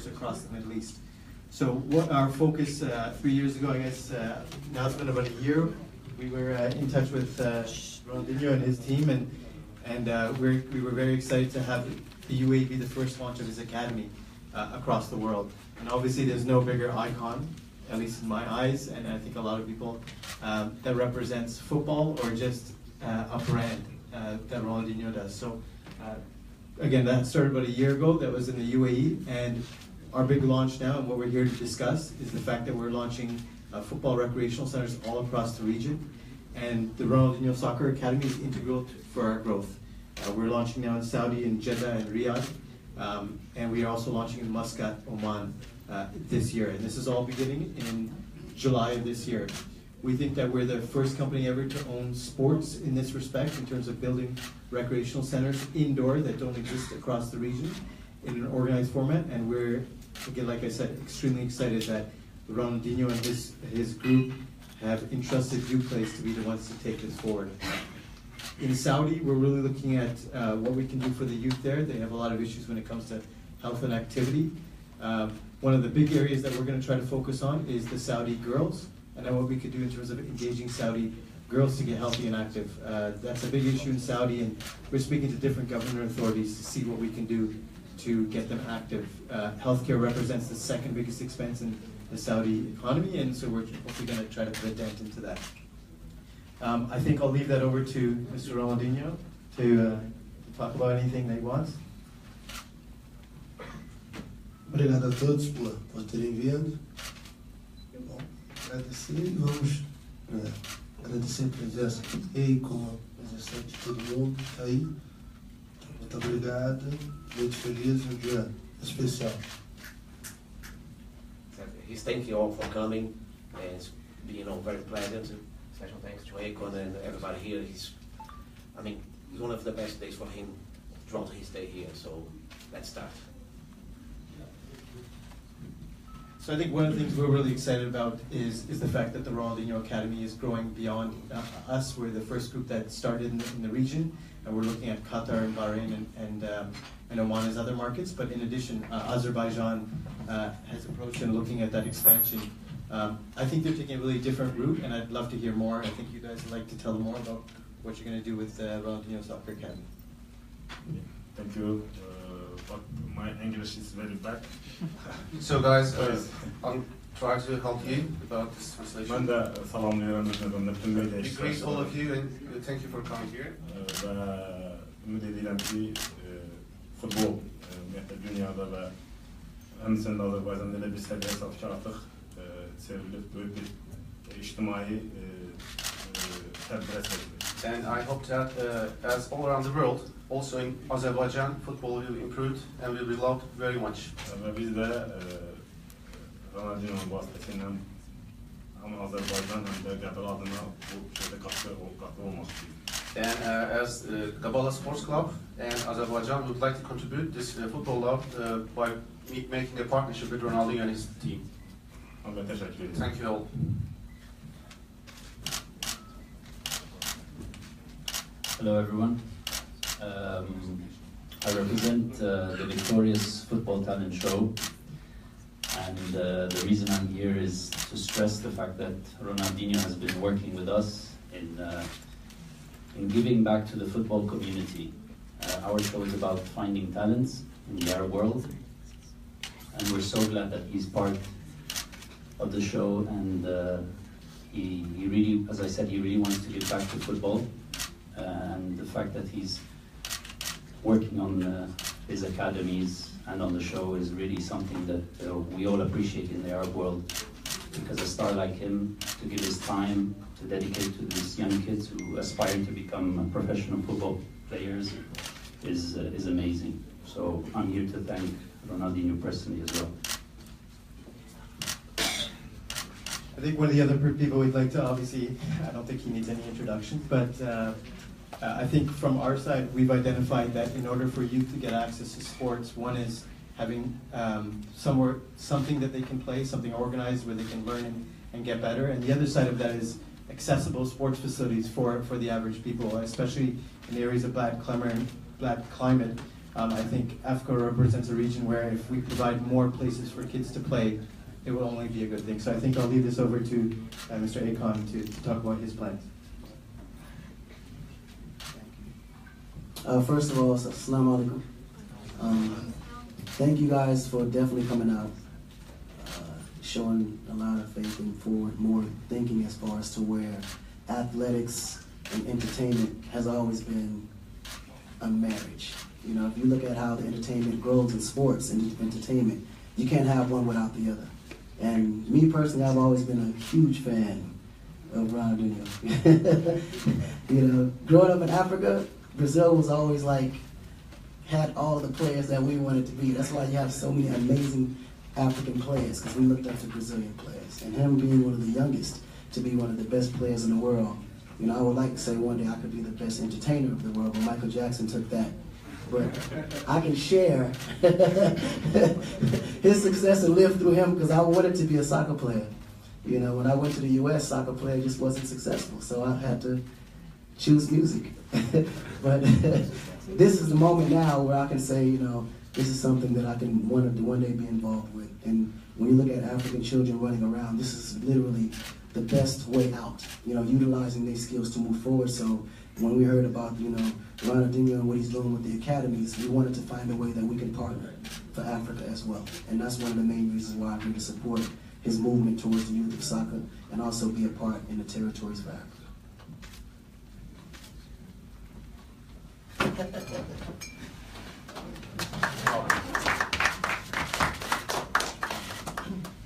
sports across the Middle East. So what our focus 3 years ago, I guess, now it's been about a year, we were in touch with Ronaldinho and his team, and we were very excited to have the UAE be the first launch of his academy across the world. And obviously there's no bigger icon, at least in my eyes, and I think a lot of people, that represents football or just a brand that Ronaldinho does. So again, that started about a year ago. That was in the UAE, and our big launch now, and what we're here to discuss, is the fact that we're launching football recreational centers all across the region, and the Ronaldinho Soccer Academy is integral for our growth. We're launching now in Saudi, in Jeddah and Riyadh, and we are also launching in Muscat, Oman this year, and this is all beginning in July of this year. We think that we're the first company ever to own sports in this respect, in terms of building recreational centers indoor that don't exist across the region in an organized format, and we're, again, like I said, extremely excited that Ronaldinho and his group have entrusted UPlace to be the ones to take this forward. In Saudi, we're really looking at what we can do for the youth there. They have a lot of issues when it comes to health and activity. One of the big areas that we're going to try to focus on is the Saudi girls, and then what we could do in terms of engaging Saudi girls to get healthy and active. That's a big issue in Saudi, and we're speaking to different government authorities to see what we can do to get them active. Healthcare represents the second biggest expense in the Saudi economy, and so we're hopefully going to try to put a dent into that. I think I'll leave that over to Mr. Ronaldinho to talk about anything that he wants. Obrigado a todos por terem vindo. Bom, agradecer e vamos agradecer a presença e como a presença de todo mundo que está aí. Muito obrigado, muito feliz, dia especial. He's thank you all for coming, and it's been very pleasant. Special thanks to Akon and everybody here. It's one of the best days for him throughout his stay here. So let's start. So I think one of the things we're really excited about is the fact that the Ronaldinho Academy is growing beyond us. We're the first group that started in the region, and we're looking at Qatar and Bahrain and Oman as other markets. But in addition, Azerbaijan has approached and looking at that expansion. I think they're taking a really different route, and I'd love to hear more. I think you guys would like to tell them more about what you're going to do with Ronaldinho Soccer Academy. Thank you. But my English is very bad. So guys, I'll try to help you about this translation. Ben de salamlıyorum bütün We medyayı. greet all of you and thank you for coming here. Ve ümit edirəm ki, futbol ümumiyyətlə dünyada və həmçinin Azərbaycanda elə bir səviyyə çatıb ki, artıq çevrilib böyük bir ictimai tədbirə çevrilir. And I hope that as all around the world, also in Azerbaijan, football will be improved and will be loved very much. Və biz də Ronaldinho'nun vasitəsilə həm Azərbaycan həm də Qəbul adına bu şeydə qatı olmaq istəyir. And as Gabala Sports Club and Azerbaijan would like to contribute this football love by making a partnership with Ronaldinho and his team. Təşəkkür edirəm. Thank you all. Hello everyone. I represent the Victorious Football Talent Show, and the reason I'm here is to stress the fact that Ronaldinho has been working with us in giving back to the football community. Our show is about finding talents in the Arab world, and we're so glad that he's part of the show, and he really, as I said, he really wants to give back to football, and the fact that he's working on his academies and on the show is really something that we all appreciate in the Arab world, because a star like him, to give his time to dedicate to these young kids who aspire to become professional football players is amazing. So I'm here to thank Ronaldinho personally as well. I think one of the other people we'd like to, obviously, I don't think he needs any introduction, but I think from our side, we've identified that in order for youth to get access to sports, one is having something that they can play, something organized where they can learn and get better, and the other side of that is accessible sports facilities for the average people, especially in areas of bad climate. I think Africa represents a region where if we provide more places for kids to play, it will only be a good thing. So I think I'll leave this over to Mr. Akon to talk about his plans. First of all, assalamu alaikum. Thank you guys for definitely coming out, showing a lot of faith and forward, more thinking as far as to where athletics and entertainment has always been a marriage. You know, if you look at how the entertainment grows in sports and entertainment, you can't have one without the other. And me personally, I've always been a huge fan of Ronaldinho. You know, growing up in Africa, Brazil was always like, had all the players that we wanted to be. That's why you have so many amazing African players, because we looked up to Brazilian players. And him being one of the youngest to be one of the best players in the world, you know, I would like to say one day I could be the best entertainer of the world, but Michael Jackson took that. But I can share his success and live through him because I wanted to be a soccer player. You know, when I went to the US, soccer player just wasn't successful, so I had to choose music. But this is the moment now where I can say, you know, this is something that I can one day be involved with. And when you look at African children running around, this is literally the best way out, you know, utilizing their skills to move forward. So when we heard about, you know, Ronaldinho and what he's doing with the academies, we wanted to find a way that we can partner for Africa as well. And that's one of the main reasons why I'm here to support his movement towards the youth of soccer and also be a part in the territories for Africa.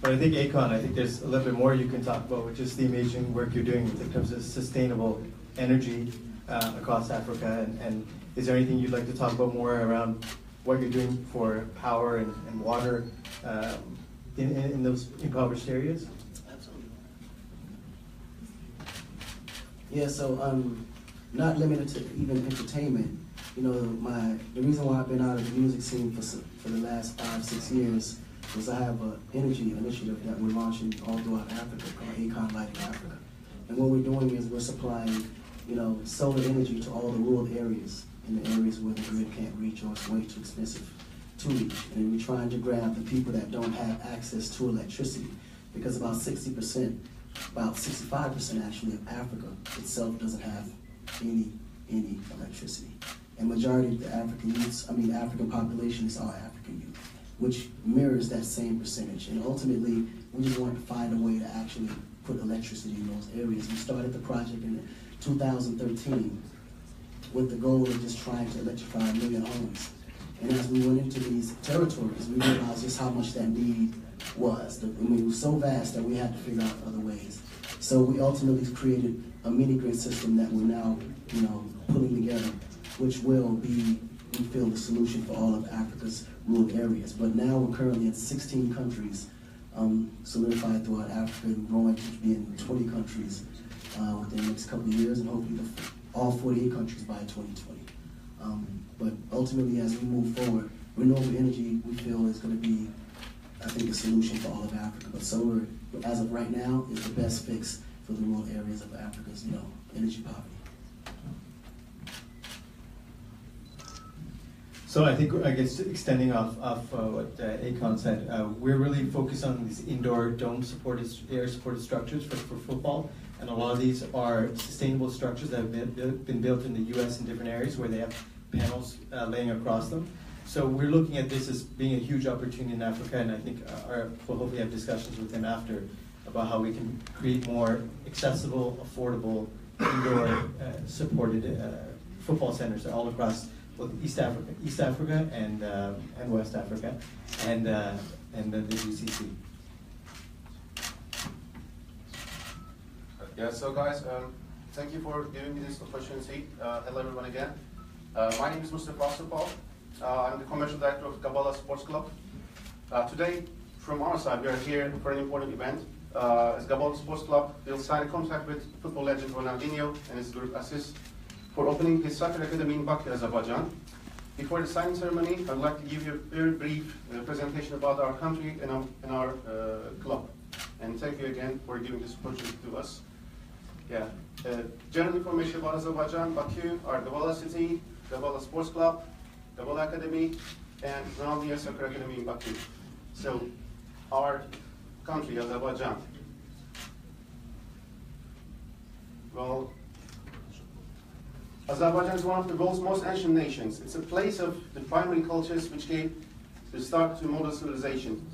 But I think Akon, I think there's a little bit more you can talk about, which is the amazing work you're doing when it comes to sustainable energy across Africa. And is there anything you'd like to talk about more around what you're doing for power and water in those impoverished areas? Absolutely. Yeah, so not limited to even entertainment. You know, the reason why I've been out of the music scene for the last 5-6 years was I have an energy initiative that we're launching all throughout Africa called Akon Lighting Africa. And what we're doing is we're supplying, you know, solar energy to all the rural areas, in the areas where the grid can't reach or it's way too expensive to reach. And we're trying to grab the people that don't have access to electricity, because about 60%, about 65% actually of Africa itself doesn't have any electricity. And majority of the African population is all African youth, which mirrors that same percentage. And ultimately, we just want to find a way to actually put electricity in those areas. We started the project in 2013 with the goal of just trying to electrify 1 million homes. And as we went into these territories, we realized just how much that need was. It was so vast that we had to figure out other ways. So we ultimately created a mini grid system that we're now, you know, pulling together, which will be, we feel, the solution for all of Africa's rural areas. But now we're currently in 16 countries, solidified throughout Africa, and growing to be in 20 countries within the next couple of years, and hopefully all 48 countries by 2020. But ultimately, as we move forward, renewable energy, we feel, is going to be, I think, a solution for all of Africa. But solar, as of right now, is the best fix for the rural areas of Africa's, you know, energy poverty. So I think, I guess, extending off what Akon said, we're really focused on these indoor dome-supported, air-supported structures for football, and a lot of these are sustainable structures that have been built in the U.S. in different areas where they have panels laying across them. So we're looking at this as being a huge opportunity in Africa, and I think we'll hopefully have discussions with him after about how we can create more accessible, affordable, indoor supported football centers all across both East Africa and West Africa, and the GCC. Yeah, so guys, thank you for giving me this opportunity. Hello everyone again. My name is Mustafa Asupal. I'm the commercial director of Kabbalah Sports Club. Today, from our side, we are here for an important event. As Kabbalah Sports Club, we'll sign a contract with football legend Ronaldinho and his group Assist for opening his soccer academy in Baku, Azerbaijan. Before the signing ceremony, I'd like to give you a very brief presentation about our country and our club. And thank you again for giving this opportunity to us. Yeah. General information about Azerbaijan, Baku, our Kabbalah city, Kabbalah Sports Club, Kabbalah Academy, and Ronaldinho Soccer Academy in Baku. So our country, Azerbaijan. Well, Azerbaijan is one of the world's most ancient nations. It's a place of the primary cultures which gave the start to modern civilization.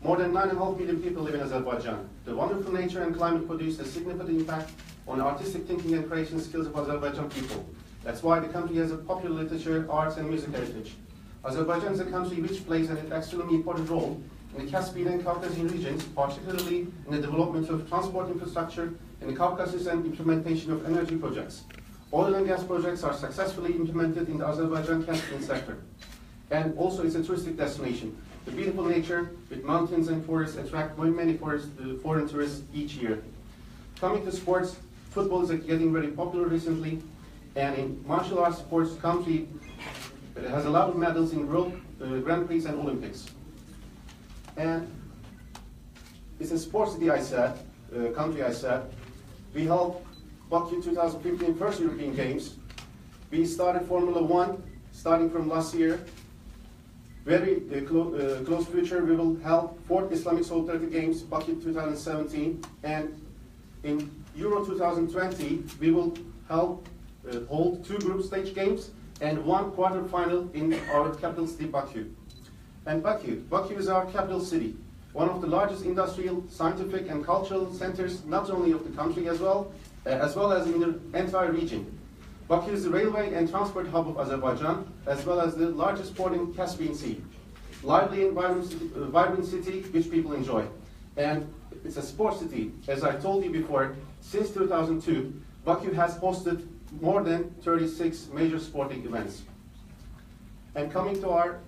More than 9.5 million people live in Azerbaijan. The wonderful nature and climate produced a significant impact on the artistic thinking and creation skills of Azerbaijan people. That's why the country has a popular literature, arts, and music heritage. Azerbaijan is a country which plays an extremely important role in the Caspian and Caucasian regions, particularly in the development of transport infrastructure in the Caucasus and implementation of energy projects. Oil and gas projects are successfully implemented in the Azerbaijan-Caspian sector. And also it's a touristic destination. The beautiful nature with mountains and forests attract many foreign tourists each year. Coming to sports, football is getting very popular recently, and in martial arts sports, country has a lot of medals in World Grand Prix and Olympics. And it's a sports city, country I said. We held Baku 2015 first European Games. We started Formula One starting from last year. Very close future, we will hold 4th Islamic Solidarity Games, Baku 2017, and in Euro 2020, we will hold 2 group stage games and 1 quarter-final in our capital city, Baku. And Baku is our capital city, one of the largest industrial, scientific, and cultural centers, not only of the country as well as in the entire region. Baku is the railway and transport hub of Azerbaijan, as well as the largest port in Caspian Sea. Lively and vibrant city which people enjoy. And it's a sports city. As I told you before, since 2002, Baku has hosted more than 36 major sporting events. And coming to our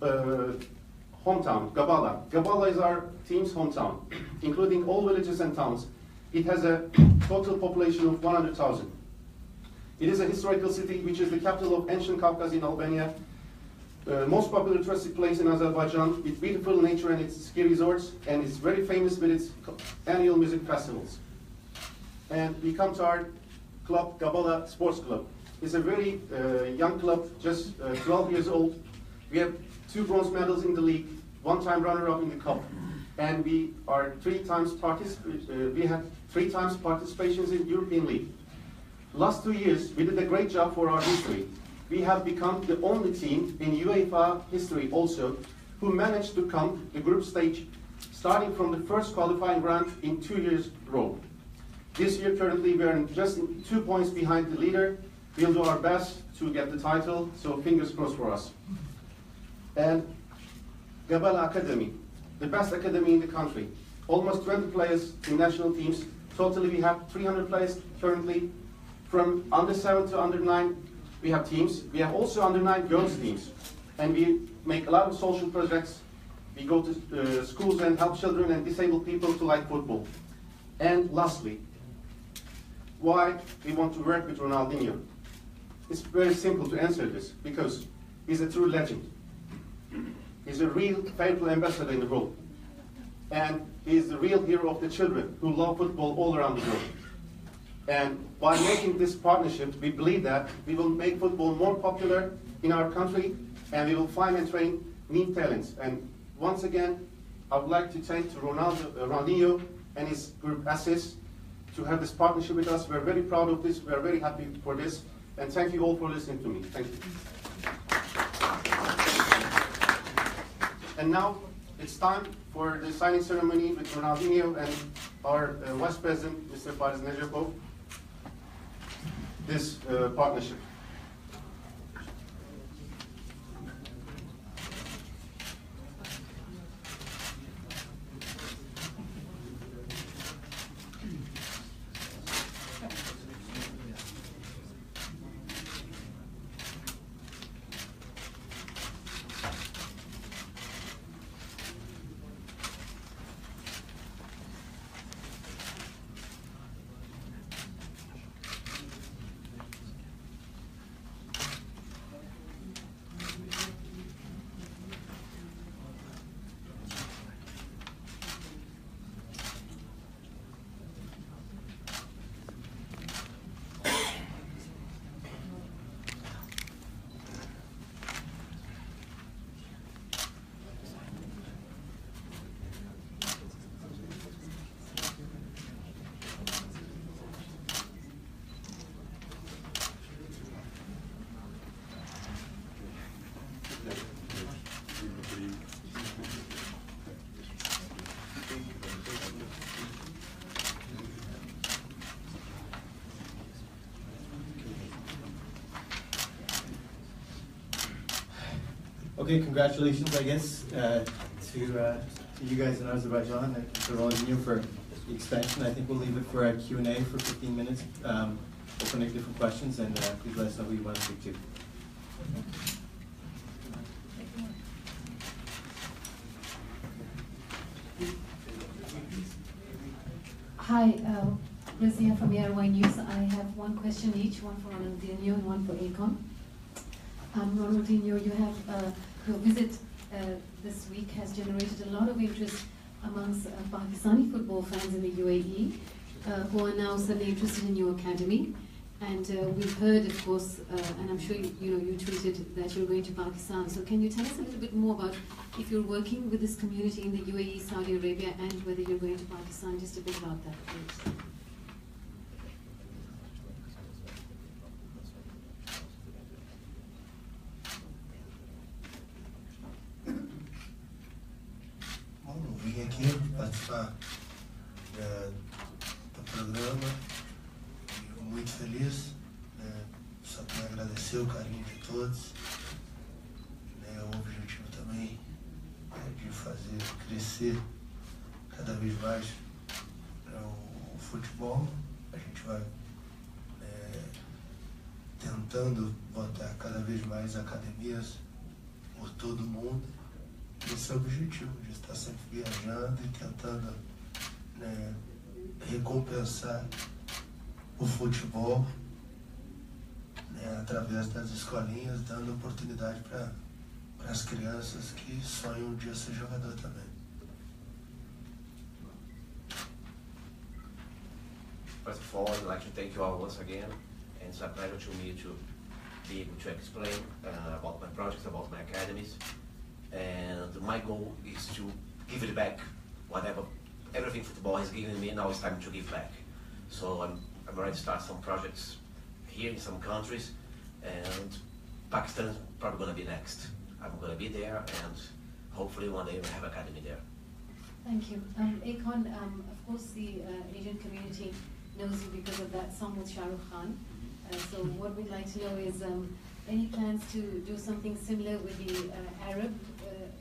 hometown, Gabala. Gabala is our team's hometown, including all villages and towns. It has a total population of 100,000. It is a historical city which is the capital of ancient Caucasus in Albania, most popular touristic place in Azerbaijan, with beautiful nature and its ski resorts, and it's very famous with its annual music festivals. And we come to our club, Gabala Sports Club. It's a very young club, just 12 years old. We have 2 bronze medals in the league, 1-time runner-up in the cup, and we have 3 times participations in European League. Last 2 years, we did a great job for our history. We have become the only team in UEFA history also who managed to come the group stage starting from the first qualifying round in 2 years row. This year, currently, we are just 2 points behind the leader. We'll do our best to get the title, so fingers crossed for us. And Gabala Academy, the best academy in the country. Almost 20 players in national teams. Totally, we have 300 players currently. From under 7 to under 9, we have teams. We have also under 9 girls teams. And we make a lot of social projects. We go to schools and help children and disabled people to like football. And lastly, why we want to work with Ronaldinho? It's very simple to answer this, because he's a true legend. He's a real faithful ambassador in the world. And he's the real hero of the children who love football all around the world. And by making this partnership, we believe that we will make football more popular in our country, and we will find and train new talents. And once again, I would like to thank Ronaldinho and his group Assist to have this partnership with us. We're very proud of this. We're very happy for this. And thank you all for listening to me. Thank you. And now it's time for the signing ceremony with Ronaldinho and our Vice President, Mr. Fariz Necipov. This partnership. Okay, congratulations, I guess, to you guys in Azerbaijan and to Ronaldinho for the expansion. I think we'll leave it for a Q&A for 15 minutes. Open to different questions, and please let us know who you want to speak to. Hi, Razia from ARY News. I have one question each, one for Ronaldinho and one for Akon. Ronaldinho, your visit this week has generated a lot of interest amongst Pakistani football fans in the UAE, who are now suddenly interested in your academy. And we've heard, of course, and I'm sure you tweeted that you're going to Pakistan. So can you tell us a little bit more about if you're working with this community in the UAE, Saudi Arabia, and whether you're going to Pakistan? Just a bit about that, please. Bom, eu vim aqui participar do programa, fico muito feliz, só tenho a agradecer o carinho de todos. O objetivo também é de fazer crescer cada vez mais o futebol. A gente vai tentando botar cada vez mais academias por todo o mundo. Esse é o objetivo, de estar sempre viajando e tentando recompensar o futebol através das escolinhas, dando oportunidade para as crianças que sonham um dia ser jogador também. First of all, I'd like to thank you all once again, and it's a pleasure to me to be able to explain about my projects, about my academies. And my goal is to give it back, everything football has given me. Now it's time to give back. So I'm ready to start some projects here in some countries, and Pakistan is probably going to be next. I'm going to be there, and hopefully one day we'll have academy there. Thank you. Akon, of course the Asian community knows you because of that song with Shah Rukh Khan. So what we'd like to know is any plans to do something similar with the Arab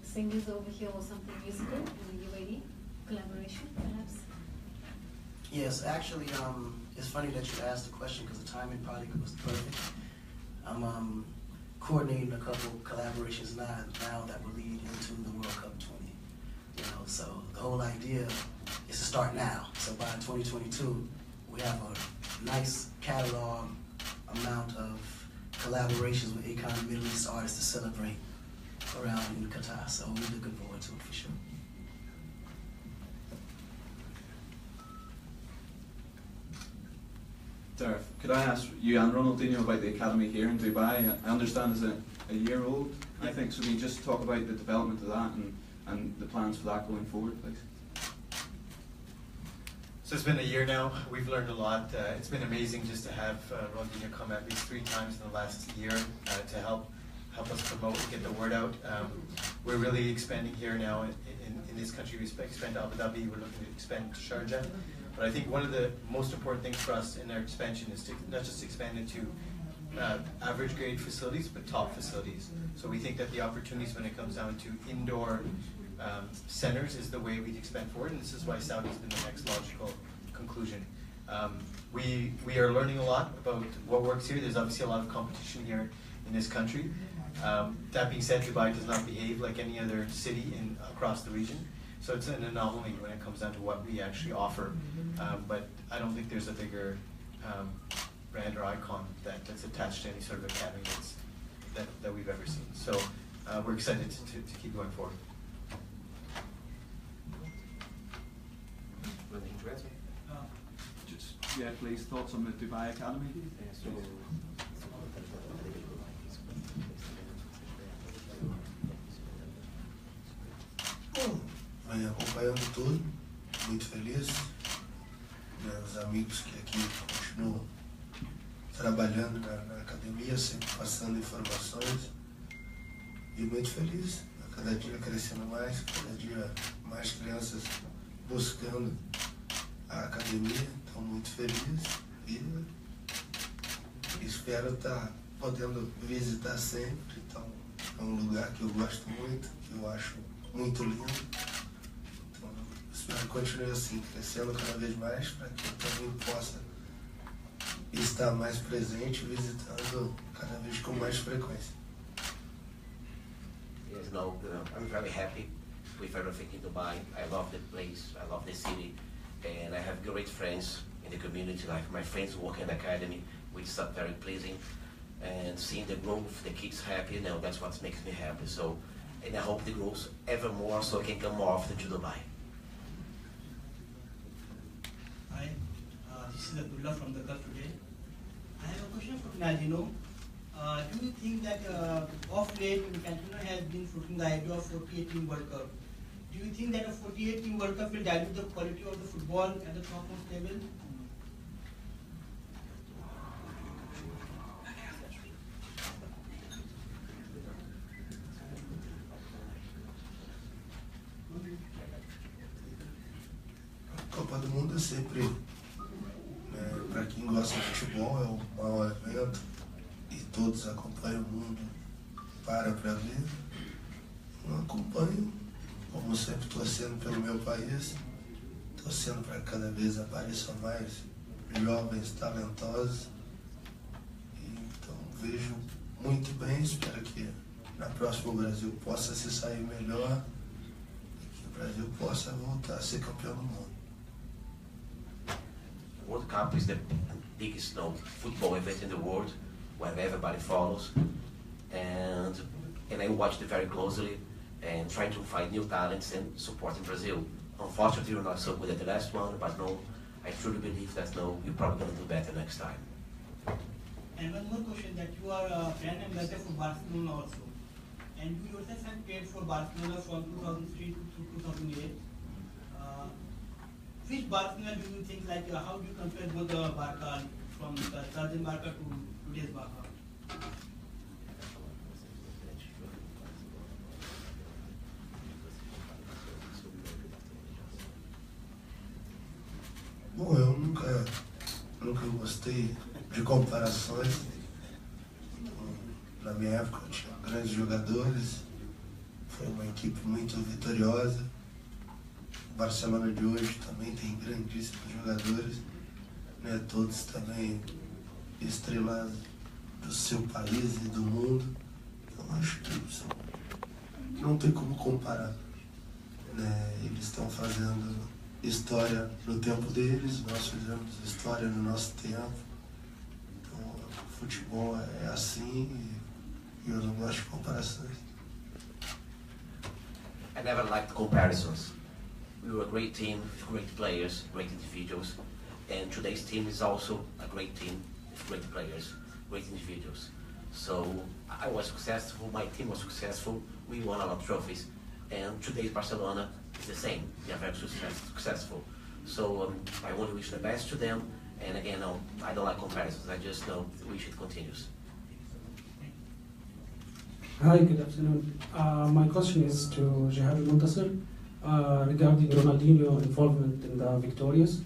singers over here, or something musical in the UAE? Collaboration, perhaps? Yes, actually, it's funny that you asked the question because the timing probably was perfect. I'm coordinating a couple collaborations now that will lead into the World Cup 20. So the whole idea is to start now. So by 2022, we have a nice catalog amount of collaborations with Akon Middle East artists to celebrate around in Qatar. So we're looking forward to it for sure. Darth, could I ask you and Ronaldinho about the academy here in Dubai? I understand it's a year old, I think, so we just talk about the development of that and the plans for that going forward, please. So it's been a year now. We've learned a lot. It's been amazing just to have Ronaldinho come at least 3 times in the last year to help us promote and get the word out. We're really expanding here now in this country. We expand to Abu Dhabi. We're looking to expand to Sharjah. But I think one of the most important things for us in our expansion is to not just expand into average grade facilities, but top facilities. So we think that the opportunities when it comes down to indoor centers is the way we expand forward, and this is why Saudi has been the next logical conclusion. We are learning a lot about what works here. There's obviously a lot of competition here in this country. That being said, Dubai does not behave like any other city across the region. So it's an anomaly when it comes down to what we actually offer. But I don't think there's a bigger brand or icon that's attached to any sort of academy that we've ever seen. So we're excited to keep going forward. Yeah, please, thoughts on the Dubai Academy? Bom, venho acompanhando tudo, muito feliz. Os amigos que aqui continuam trabalhando na academia, sempre passando informações. E muito feliz, a cada dia crescendo mais, cada dia mais crianças buscando a academia. Estou muito feliz e espero estar podendo visitar sempre. Então, É um lugar que eu gosto muito, que eu acho muito lindo. Então, espero que continue assim, crescendo cada vez mais, para que eu também possa estar mais presente, visitando cada vez com mais frequência. Yes, no, I'm very happy with everything in Dubai. I love the place, I love the city, and I have great friends in the community, like my friends who work in the academy, which is very pleasing. And seeing the growth, the kids happy, that's what makes me happy. So, and I hope it grows ever more so I can come more often to Dubai. Hi, this is Abdullah from the Gulf today. I have a question for Ronaldinho. Do you think that of late Infantino has been floating the idea of 48-team World Cup? Do you think that a 48-team World Cup will dilute the quality of the football at the topmost level? A Copa do Mundo é sempre, para quem gosta de futebol, é o maior evento e todos acompanham o mundo para ver. Eu acompanho, como sempre, torcendo pelo meu país, torcendo para que cada vez apareçam mais jovens talentosos. E, então vejo muito bem, espero que na próxima o Brasil possa se sair melhor e que o Brasil possa voltar a ser campeão do mundo. World Cup is the biggest football event in the world, where everybody follows, and I watched it very closely and trying to find new talents and supporting Brazil. Unfortunately, we're not so good at the last one, but I truly believe that we're probably going to do better next time. And one more question, that you are a brand ambassador for Barcelona also, and you yourself have played for Barcelona from 2003 to 2008. Which Barcelona do you think, how do you compare both the Barca from the Sergeant Barca to today's Barca? Bom, eu nunca gostei de comparações. Na minha época eu tinha grandes jogadores, foi uma equipe muito vitoriosa. O Barcelona de hoje também tem grandíssimos jogadores, todos também estrelas do seu país e do mundo. Então acho que não tem como comparar. Eles estão fazendo história no tempo deles, nós fizemos história no nosso tempo. Então o futebol é assim e eu não gosto de comparações. I never liked comparisons. We were a great team with great players, great individuals, and today's team is also a great team with great players, great individuals. So I was successful, my team was successful, we won a lot of trophies, and today's Barcelona is the same. They are very successful. So I want to wish the best to them, and again, I don't like comparisons, I just wish it continues. Hi, good afternoon. My question is to Jihad Muntasir regarding Ronaldinho involvement in the Victorious.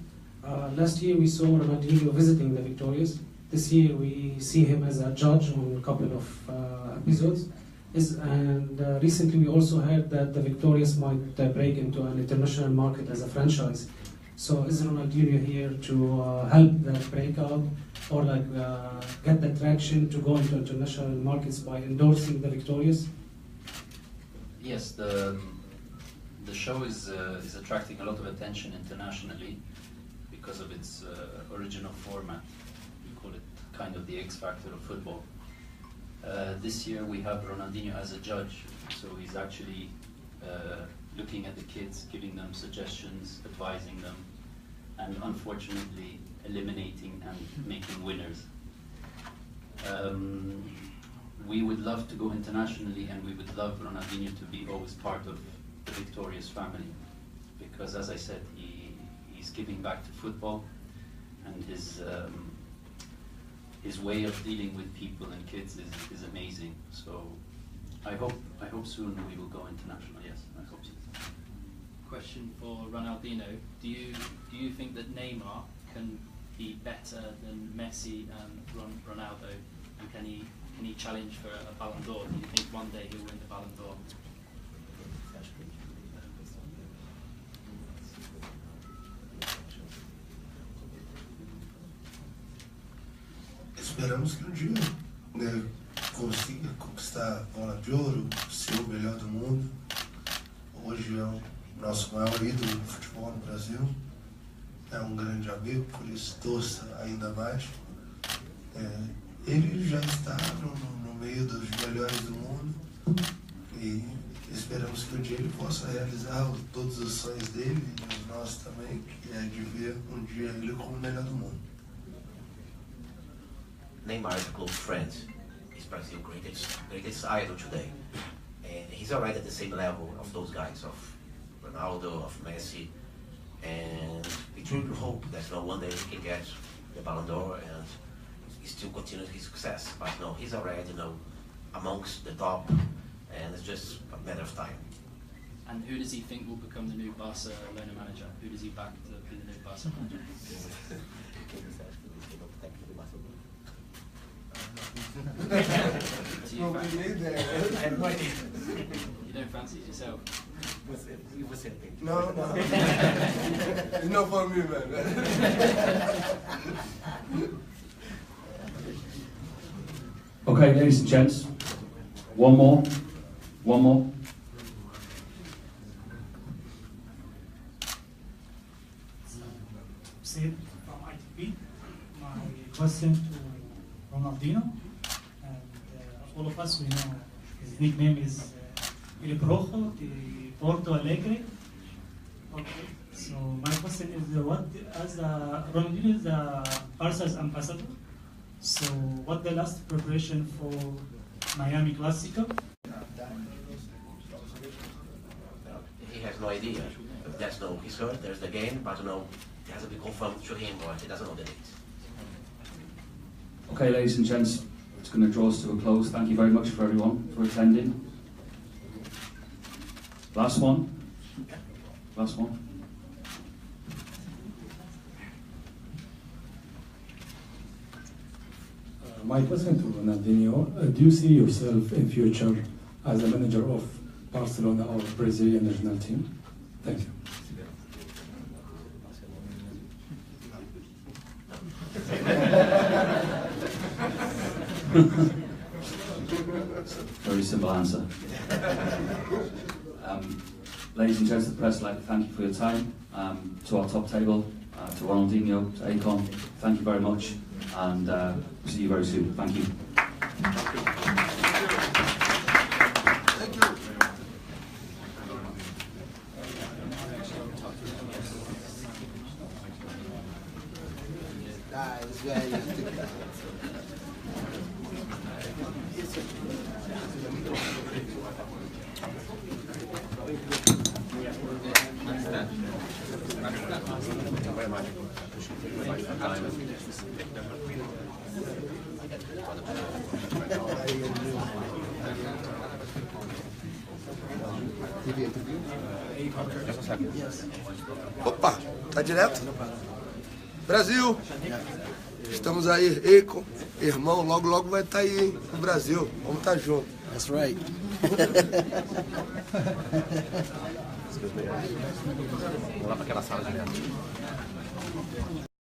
Last year we saw Ronaldinho visiting the Victorious. This year we see him as a judge on a couple of episodes. And recently we also heard that the Victorious might break into an international market as a franchise. So is Ronaldinho here to help that breakout or get the traction to go into international markets by endorsing the Victorious? Yes, the show is attracting a lot of attention internationally because of its original format. We call it kind of the X factor of football. This year we have Ronaldinho as a judge, so he's actually looking at the kids, giving them suggestions, advising them, and unfortunately eliminating and making winners. We would love to go internationally, and we would love Ronaldinho to be always part of the Victorious family, because as I said, he's giving back to football, and his way of dealing with people and kids is amazing. So I hope soon we will go international. Yes, I hope so. Question for Ronaldinho: Do you think that Neymar can be better than Messi and Ronaldo, and can can he challenge for a Ballon d'Or? Do you think one day he'll win the Ballon d'Or? Esperamos que um dia, né, consiga conquistar a bola de ouro, ser o melhor do mundo. Hoje é o nosso maior ídolo do futebol no Brasil. É um grande amigo, por isso torça ainda mais. Ele já está no meio dos melhores do mundo e esperamos que um dia ele possa realizar todos os sonhos dele e os nossos também, que é de ver um dia ele como o melhor do mundo. Neymar is a close friend. He's Brazil's greatest idol today. And he's already at the same level of those guys, of Ronaldo, of Messi. And we truly hope that one day he can get the Ballon d'Or and he still continues his success. But no, he's already amongst the top, and it's just a matter of time. And who does he think will become the new Barcelona manager? Who does he back to be the new Barca manager? Do you don't fancy it yourself? No. It's not for me, man. Okay, ladies and gents, one more. Sid from ITV. My question to Ronaldinho, and all of us we know his nickname is Il Rojo de Porto Alegre. Okay, so my question is, Ronaldinho is the Barca's ambassador. So what the last preparation for Miami Clásico? He has no idea. That's no, he's hurt, there's the game, but no, it hasn't been confirmed to him, or he doesn't know the date. Okay, ladies and gents, it's going to draw us to a close. Thank you very much for everyone for attending. Last one. My question to Ronaldinho, do you see yourself in future as a manager of Barcelona or Brazilian national team? Thank you. Very simple answer. Ladies and gents of the press, I'd like to thank you for your time. To our top table, to Ronaldinho, to Akon, thank you very much, and see you very soon. Thank you. Opa, tá direto? Brasil! Estamos aí, Akon, irmão, logo vai estar aí, hein, no Brasil. Vamos estar junto. That's right. Vamos lá para aquela sala direto.